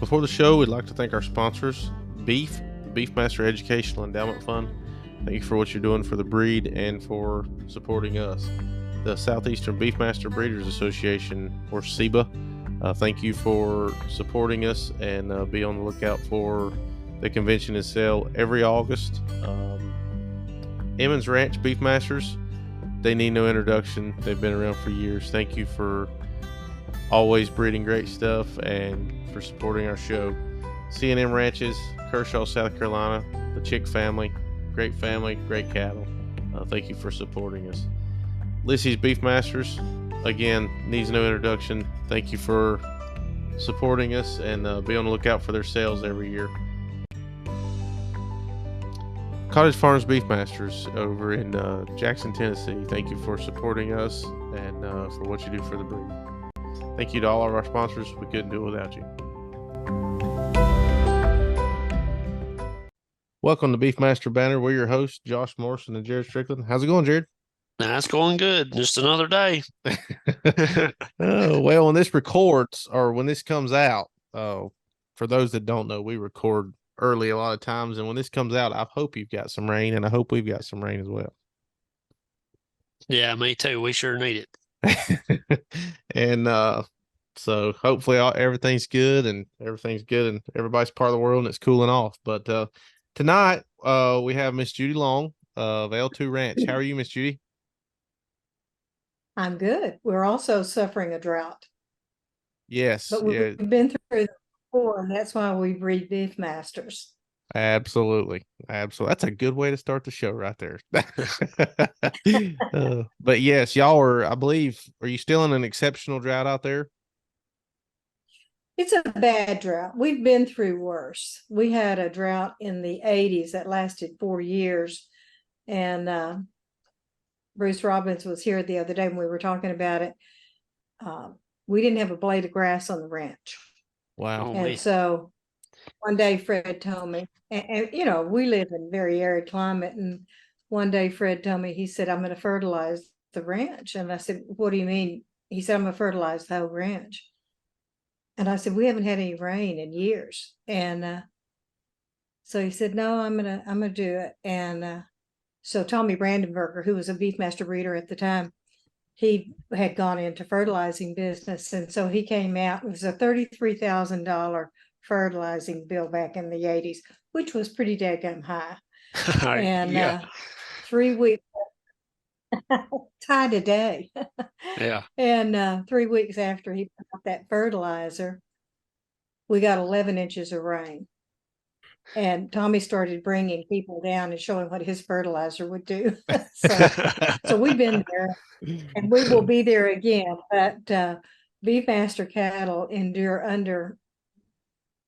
Before the show, we'd like to thank our sponsors, Beef, Beefmaster Educational Endowment Fund. Thank you for what you're doing for the breed and for supporting us. The Southeastern Beefmaster Breeders Association, or SEBA, thank you for supporting us, and be on the lookout for the convention and sale every August. Emmons Ranch Beefmasters, they need no introduction. They've been around for years. Thank you for always breeding great stuff and for supporting our show. C&M Ranches, Kershaw, South Carolina, the Chick family, great cattle. Thank you for supporting us. Lissy's Beefmasters, again, needs no introduction. Thank you for supporting us, and be on the lookout for their sales every year. Cottage Farms Beefmasters over in Jackson, Tennessee. Thank you for supporting us and for what you do for the breed. Thank you to all of our sponsors. We couldn't do it without you. Welcome to Beefmaster Banner. We're your hosts, Josh Morrison and Jared Strickland. How's it going, Jared? That's going good. Just another day. Well, when this records or when this comes out, for those that don't know, we record early a lot of times. And when this comes out, I hope you've got some rain, and I hope we've got some rain as well. Yeah, me too. We sure need it. And so hopefully everything's good and everybody's part of the world and it's cooling off. But tonight we have Miss Judy Long of L2 Ranch. How are you, Miss Judy? I'm good. We're also suffering a drought. Yes. But we've been through it before, and that's why we breed Beefmasters. Absolutely. That's a good way to start the show right there. But yes, y'all are, I believe, are you still in an exceptional drought out there? It's a bad drought. We've been through worse. We had a drought in the 80s that lasted 4 years. And Bruce Robbins was here the other day when we were talking about it. We didn't have a blade of grass on the ranch. Wow. And so one day Fred told me, and you know, we live in very arid climate. And one day Fred told me, he said, I'm going to fertilize the ranch. And I said, what do you mean? He said, I'm going to fertilize the whole ranch. And I said, we haven't had any rain in years. And so he said, no, I'm gonna do it. And so Tommy Brandenberger, who was a Beefmaster breeder at the time, he had gone into fertilizing business. And so he came out, it was a $33,000 fertilizing bill back in the 80s, which was pretty daggum high. And 3 weeks, tied a day. Yeah. And 3 weeks after he put out that fertilizer, we got 11 inches of rain. And Tommy started bringing people down and showing what his fertilizer would do. So we've been there, and we will be there again. But Beefmaster cattle endure under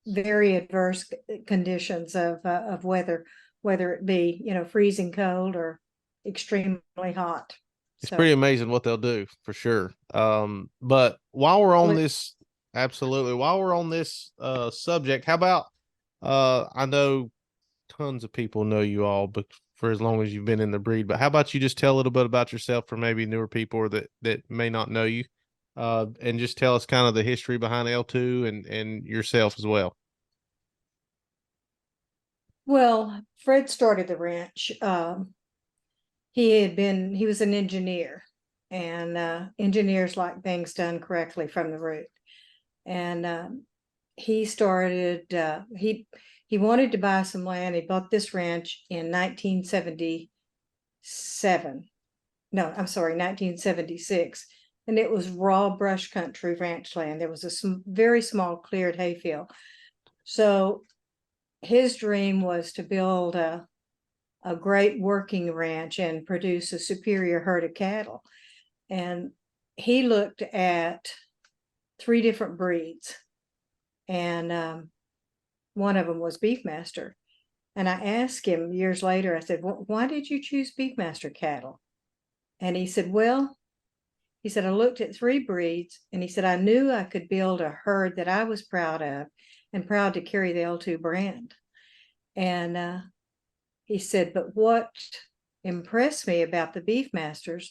very adverse conditions of weather, whether it be, you know, freezing cold or extremely hot. It's pretty amazing what they'll do, for sure. But while we're on this, absolutely, while we're on this subject, how about I know tons of people know you all, but for as long as you've been in the breed, but how about you just tell a little bit about yourself for maybe newer people or that may not know you, and just tell us kind of the history behind L2 and yourself as well. Well, Fred started the ranch. He was an engineer, and engineers like things done correctly from the root. And he started, he wanted to buy some land. He bought this ranch in 1977. No, I'm sorry, 1976. And it was raw brush country ranch land. There was a very small cleared hayfield. So his dream was to build a great working ranch and produce a superior herd of cattle. And he looked at 3 different breeds. And one of them was Beefmaster. And I asked him years later, I said, why did you choose Beefmaster cattle? And he said, I looked at 3 breeds, and he said, I knew I could build a herd that I was proud of and proud to carry the L2 brand. And he said, but what impressed me about the Beefmasters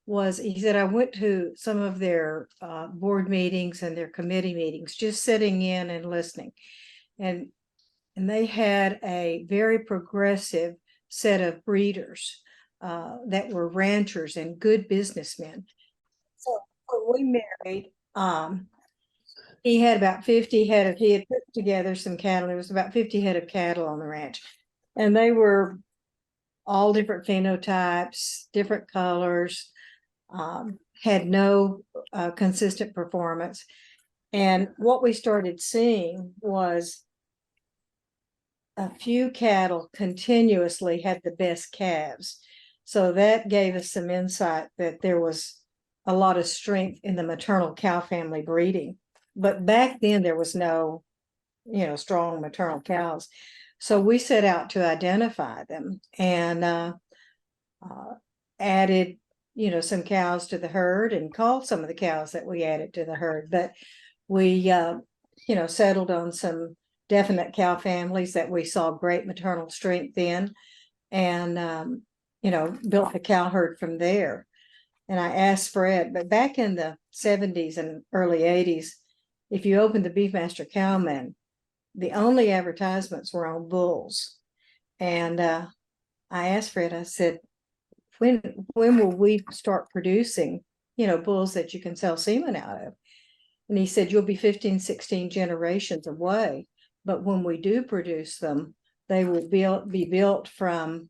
was he said, I went to some of their board meetings and their committee meetings, just sitting in and listening. And they had a very progressive set of breeders that were ranchers and good businessmen. So when we married, he had about 50 head of, he had put together some cattle. There was about 50 head of cattle on the ranch. And they were all different phenotypes, different colors, had no consistent performance. And what we started seeing was a few cattle continuously had the best calves. So that gave us some insight that there was a lot of strength in the maternal cow family breeding. But back then there was no, strong maternal cows. So we set out to identify them and added, some cows to the herd and called some of the cows that we added to the herd. But we, settled on some definite cow families that we saw great maternal strength in and, built the cow herd from there. And I asked Fred, but back in the 70s and early 80s, if you opened the Beefmaster Cowman, the only advertisements were on bulls. And I asked Fred, I said, when will we start producing, bulls that you can sell semen out of? And he said, you'll be 15, 16 generations away. But when we do produce them, they will be built from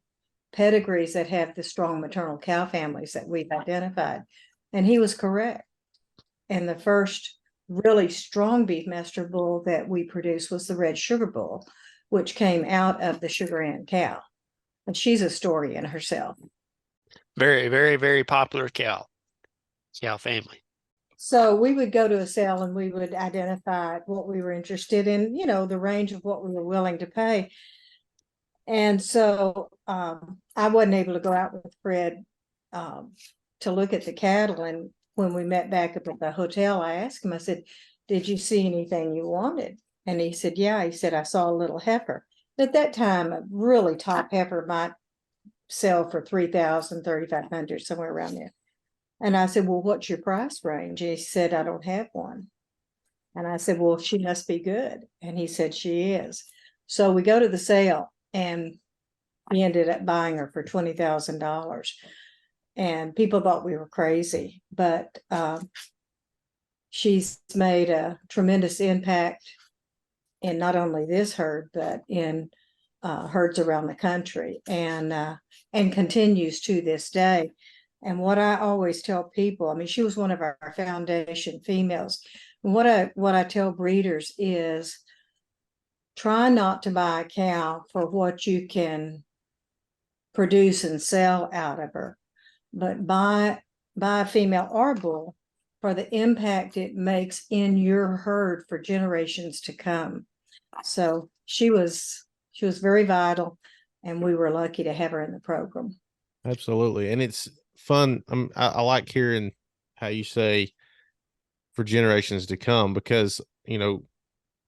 pedigrees that have the strong maternal cow families that we've identified. And he was correct. And the first really strong Beefmaster bull that we produced was the Red Sugar Bull, which came out of the Sugar Ann cow. And she's a story in herself. Very, very, very popular cow family. So we would go to a sale and we would identify what we were interested in, the range of what we were willing to pay. And so I wasn't able to go out with Fred to look at the cattle. And when we met back up at the hotel, I asked him, I said, did you see anything you wanted? And he said, yeah. He said, I saw a little heifer. At that time, a really top heifer might sell for $3,000, $3,500, somewhere around there. And I said, well, what's your price range? And he said, I don't have one. And I said, well, she must be good. And he said, she is. So we go to the sale and we ended up buying her for $20,000. And people thought we were crazy, but she's made a tremendous impact in not only this herd, but in herds around the country and continues to this day. And what I always tell people, I mean, she was one of our foundation females. What I tell breeders is try not to buy a cow for what you can produce and sell out of her, but buy a female or bull for the impact it makes in your herd for generations to come. So she was very vital, and we were lucky to have her in the program. Absolutely. And it's fun. I like hearing how you say for generations to come, because,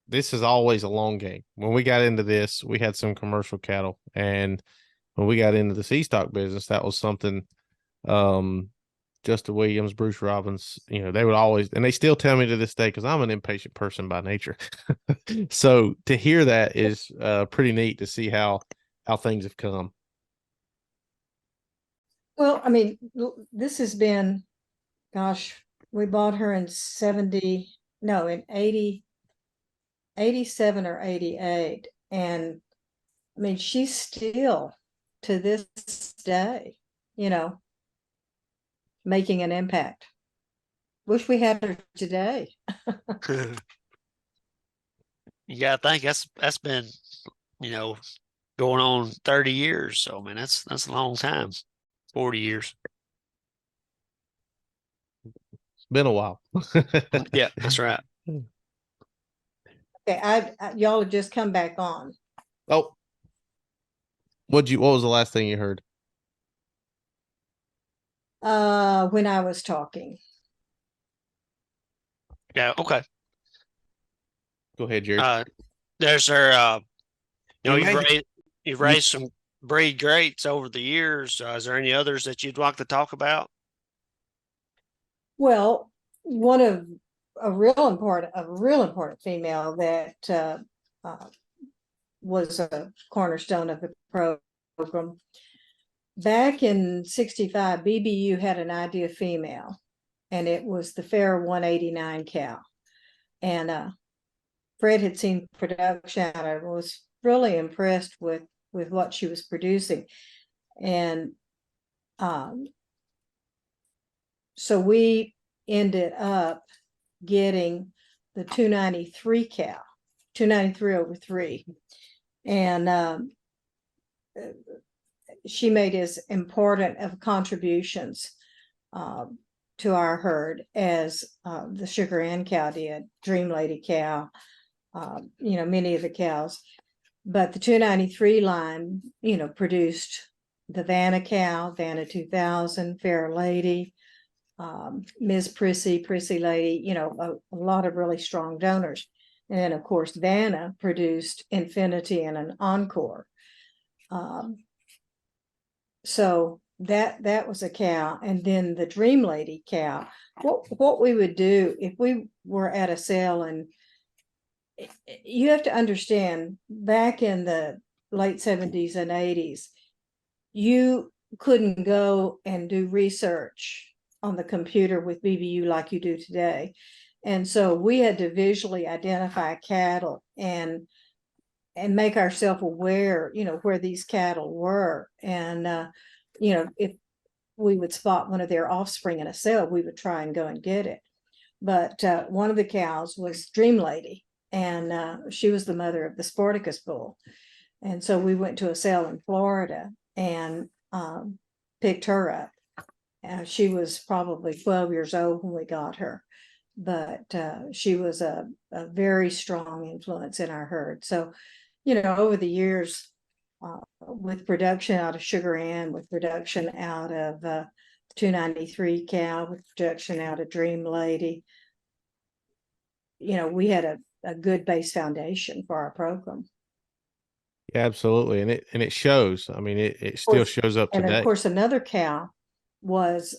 this is always a long game. When we got into this, we had some commercial cattle. And when we got into the C-stock business, that was something, Justin Williams, Bruce Robbins, they would always, and they still tell me to this day, because I'm an impatient person by nature. So to hear that is pretty neat to see how things have come. Well, I mean, this has been, gosh, we bought her in 87 or 88. And I mean, she's still to this day, making an impact. Wish we had her today. You gotta think that's been, going on 30 years. So, man, that's a long time. 40 years. It's been a while. Yeah, that's right. Okay, y'all have just come back on. Oh, what was the last thing you heard? When I was talking. Yeah, okay. Go ahead, Jerry. There's our you've raised some breed greats over the years. Is there any others that you'd like to talk about? Well, one of a real important female that was a cornerstone of the program. Back in '65, BBU had an idea female, and it was the Fair 189 cow. And Fred had seen production out of it and was really impressed with what she was producing. And so we ended up getting the 293 cow, 293/3. And she made as important of contributions to our herd as the Sugar Ann cow did, Dream Lady cow, many of the cows. But the 293 line, produced the Vanna cow, Vanna 2000, Fair Lady, Ms. Prissy Lady, a lot of really strong donors. And then, of course, Vanna produced Infinity and an Encore. So that was a cow. And then the Dream Lady cow, what we would do if we were at a sale, and you have to understand, back in the late 70s and 80s, you couldn't go and do research on the computer with BBU like you do today. And so we had to visually identify cattle and make ourselves aware, where these cattle were. And, if we would spot one of their offspring in a sale, we would try and go and get it. But one of the cows was Dream Lady, and she was the mother of the Sporticus bull. And so we went to a sale in Florida and picked her up. She was probably 12 years old when we got her, but she was a very strong influence in our herd. So, over the years, with production out of Sugar Ann, with production out of 293 cow, with production out of Dream Lady, we had a good base foundation for our program. Yeah, absolutely. And it shows. I mean, it still shows up today. And of course, another cow was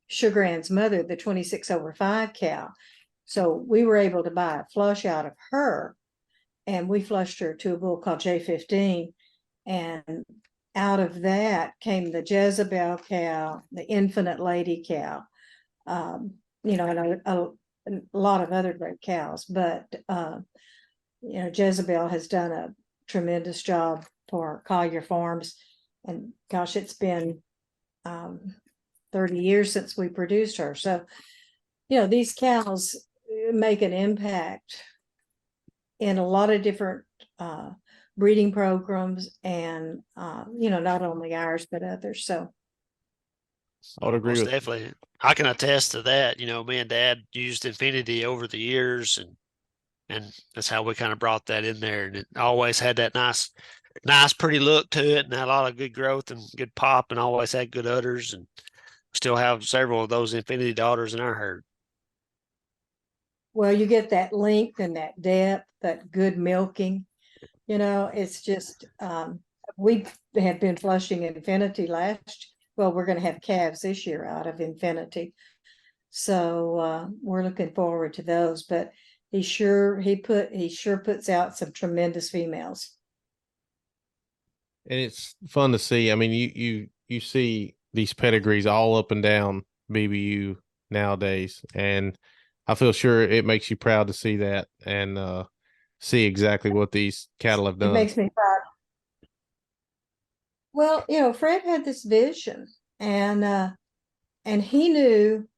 Sugar Ann's mother, the 26/5 cow. So we were able to buy a flush out of her, and we flushed her to a bull called J15. And out of that came the Jezebel cow, the Infinite Lady cow, and a lot of other great cows. But, Jezebel has done a tremendous job for Collier Farms. And gosh, it's been 30 years since we produced her. So, these cows make an impact in a lot of different breeding programs, and not only ours but others. So I would agree most with definitely. I can attest to that. Me and Dad used Infinity over the years, and that's how we kind of brought that in there. And it always had that nice, pretty look to it, and had a lot of good growth and good pop, and always had good udders. And still have several of those Infinity daughters in our herd. Well, you get that length and that depth, that good milking. It's just, we have been flushing Infinity well, we're going to have calves this year out of Infinity. So we're looking forward to those, but he sure puts out some tremendous females. And it's fun to see. I mean, you see these pedigrees all up and down BBU nowadays, and I feel sure it makes you proud to see that and see exactly what these cattle have done. It makes me proud. Well, Fred had this vision, and he knew,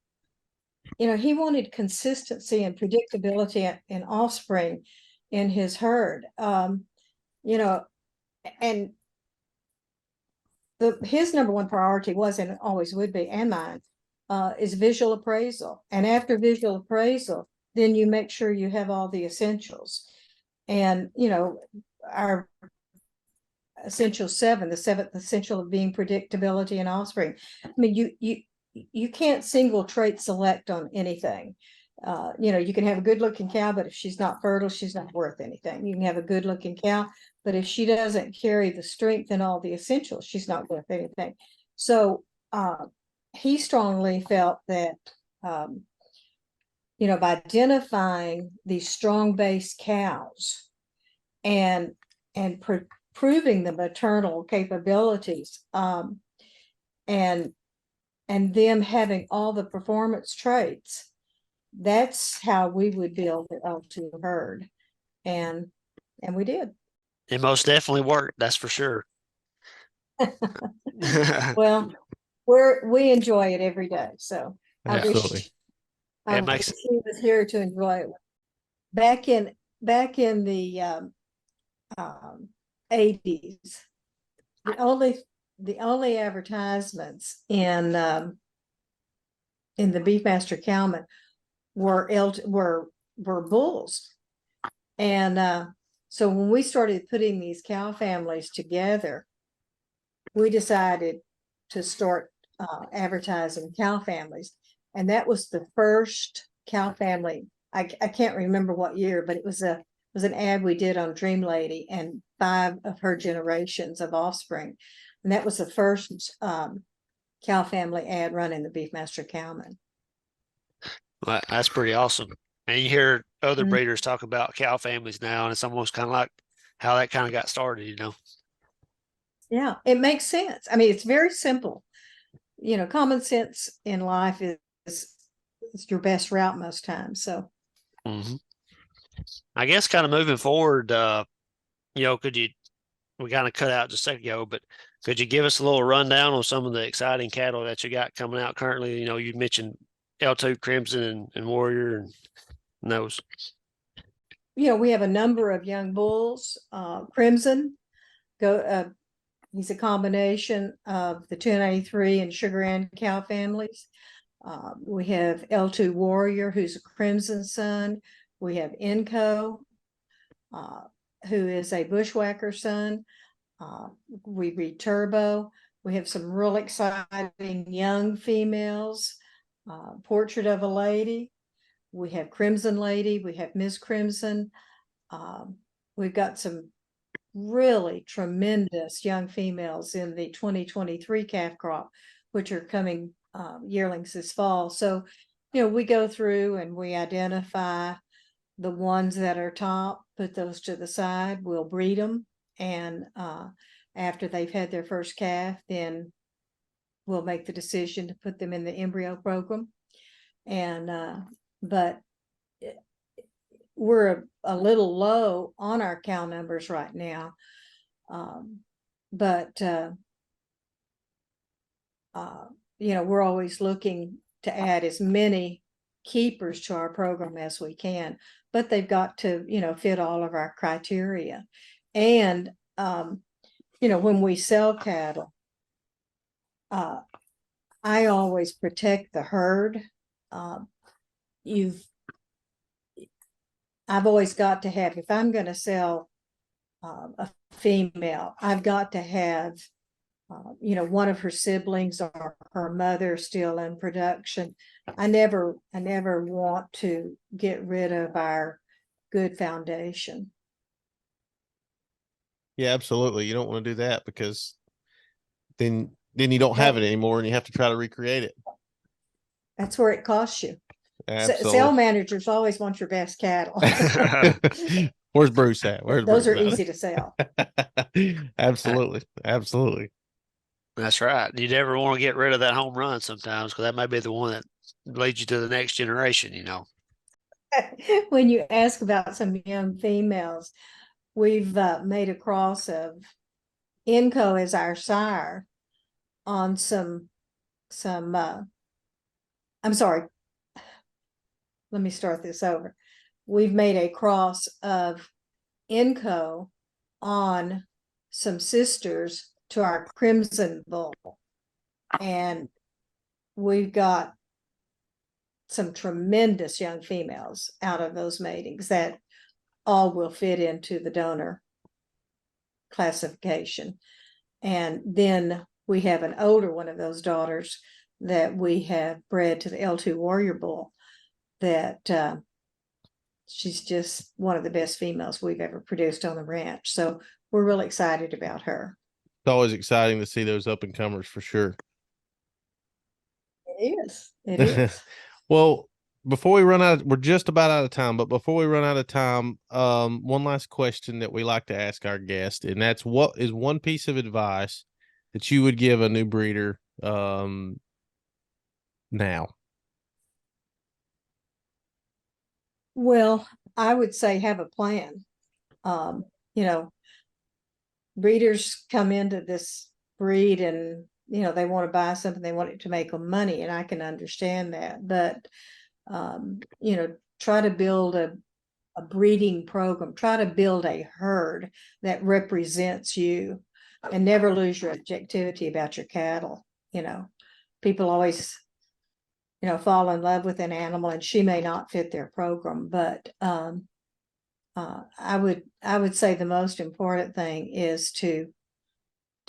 he wanted consistency and predictability in offspring in his herd. And his number one priority was, and it always would be, and mine, is visual appraisal. And after visual appraisal, then you make sure you have all the essentials. And, our essential 7, the 7th essential of being predictability and offspring. I mean, you can't single trait select on anything. You can have a good looking cow, but if she's not fertile, she's not worth anything. You can have a good looking cow, but if she doesn't carry the strength and all the essentials, she's not worth anything. So he strongly felt that by identifying these strong base cows and proving the maternal capabilities, and them having all the performance traits, that's how we would build the L2 herd. And we did. It most definitely worked, that's for sure. Well, we enjoy it every day. So I wish he was here to enjoy it. Back in the 80s, the only advertisements in the Beefmaster Cowman were bulls. And so when we started putting these cow families together, we decided to start advertising cow families. And that was the first cow family. I can't remember what year, but it was an ad we did on Dream Lady and 5 of her generations of offspring. And that was the first cow family ad run in the Beefmaster Cowman. Well, that's pretty awesome. And you hear other breeders talk about cow families now, and it's almost kind of like how that kind of got started, Yeah, it makes sense. I mean, it's very simple. Common sense in life is your best route most times. So I guess kind of moving forward, we kind of cut out just a second ago, but could you give us a little rundown on some of the exciting cattle that you got coming out currently? You mentioned L2 Crimson and Warrior and those. We have a number of young bulls. Crimson, he's a combination of the 293 and Sugar Ann cow families. We have L2 Warrior, who's a Crimson son. We have Inco, who is a Bushwhacker son. We breed Turbo. We have some real exciting young females. Portrait of a Lady. We have Crimson Lady. We have Miss Crimson. We've got some really tremendous young females in the 2023 calf crop, which are coming yearlings this fall. So, we go through and we identify the ones that are top, put those to the side, we'll breed them. And after they've had their first calf, then we'll make the decision to put them in the embryo program. And, but we're a little low on our cow numbers right now. We're always looking to add as many keepers to our program as we can, but they've got to, fit all of our criteria. And, when we sell cattle, I always protect the herd. I've always got to have, if I'm going to sell a female, I've got to have, one of her siblings or her mother still in production. I never want to get rid of our good foundation. Yeah, absolutely. You don't want to do that because then you don't have it anymore and you have to try to recreate it. That's where it costs you. Absolutely. Sale managers always want your best cattle. Where's Bruce at? Those are easy to sell. Absolutely. Absolutely. That's right. You never want to get rid of that home run sometimes, because that may be the one that leads you to the next generation, When you ask about some young females, we've made a cross of Inco as our sire on some I'm sorry. Let me start this over. We've made a cross of Inco on some sisters to our Crimson bull. And we've got some tremendous young females out of those matings that all will fit into the donor classification. And then we have an older one of those daughters that we have bred to the L2 Warrior bull that she's just one of the best females we've ever produced on the ranch. So we're really excited about her. It's always exciting to see those up and comers for sure. It is. It is. Well, before we run out, we're just about out of time, but before we run out of time, one last question that we like to ask our guest, and that's, what is one piece of advice that you would give a new breeder now? Well, I would say have a plan. You know, breeders come into this breed and, they want to buy something, they want it to make them money, and I can understand that. But, try to build a breeding program, try to build a herd that represents you, and never lose your objectivity about your cattle. People always, fall in love with an animal, and she may not fit their program, but I would say the most important thing is to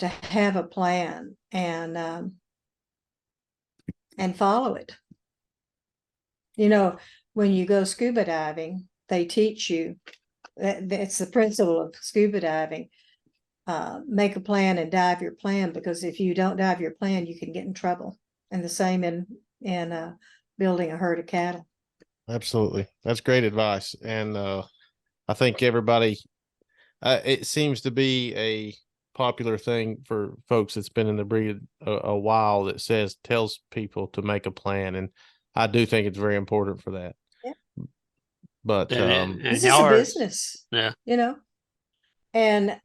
have a plan and follow it. When you go scuba diving, they teach you that's the principle of scuba diving. Make a plan and dive your plan, because if you don't dive your plan, you can get in trouble. And the same in building a herd of cattle. Absolutely. That's great advice. And I think everybody, it seems to be a popular thing for folks that's been in the breed a while, that tells people to make a plan. And I do think it's very important for that. Yeah. But and this is y'all a are, business. yeah. And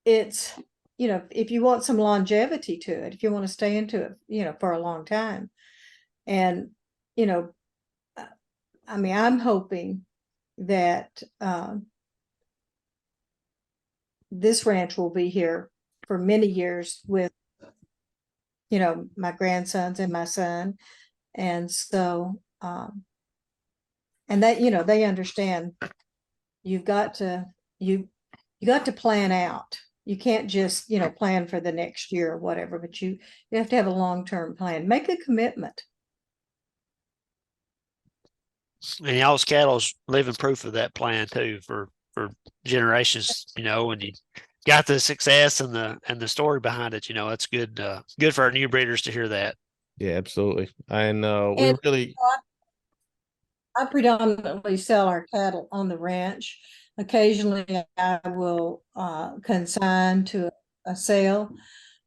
it's, if you want some longevity to it, if you want to stay into it, for a long time. And, I mean, I'm hoping that this ranch will be here for many years with, my grandsons and my son. And so, and that, they understand you've got to, you got to plan out. You can't just, plan for the next year or whatever, but you have to have a long-term plan. Make a commitment. And y'all's cattle's living proof of that plan too, for generations, and you got the success and the story behind it. It's good, good for our new breeders to hear that. yeah, absolutely. And we And really, I predominantly sell our cattle on the ranch. Occasionally I will consign to a sale,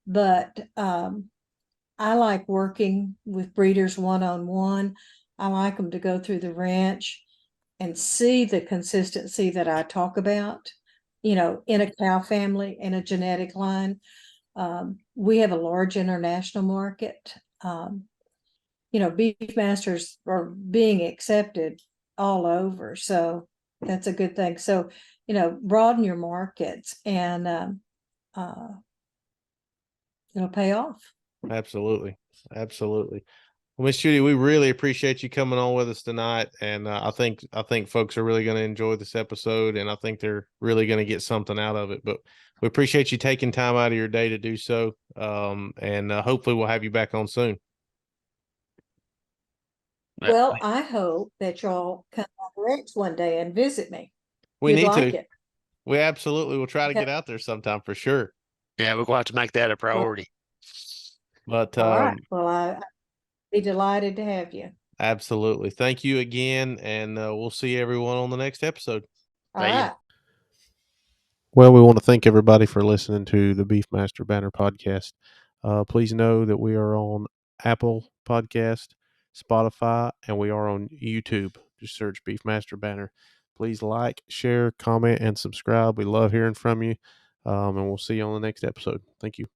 but I like working with breeders one-on-one. I like them to go through the ranch and see the consistency that I talk about, in a cow family, in a genetic line. We have a large international market. Beef masters are being accepted all over. So that's a good thing. So, broaden your markets, and it'll pay off. absolutely. Absolutely. Well, Miss Judy, we really appreciate you coming on with us tonight, and I think folks are really going to enjoy this episode, and I think they're really going to get something out of it. But we appreciate you taking time out of your day to do so, and hopefully we'll have you back on soon. Well, I hope that y'all come on the ranch one day and visit me. We You'd need like to. it. We absolutely will try to Okay. get out there sometime for sure. Yeah, we're going to have to make that a priority. But All right. Well, I'd be delighted to have you. absolutely. Thank you again, and we'll see everyone on the next episode. All right. Well, we want to thank everybody for listening to the Beefmaster Banner podcast. Please know that we are on Apple Podcast, Spotify, and we are on YouTube. Just search Beefmaster Banner. Please like, share, comment, and subscribe. We love hearing from you, and we'll see you on the next episode. Thank you.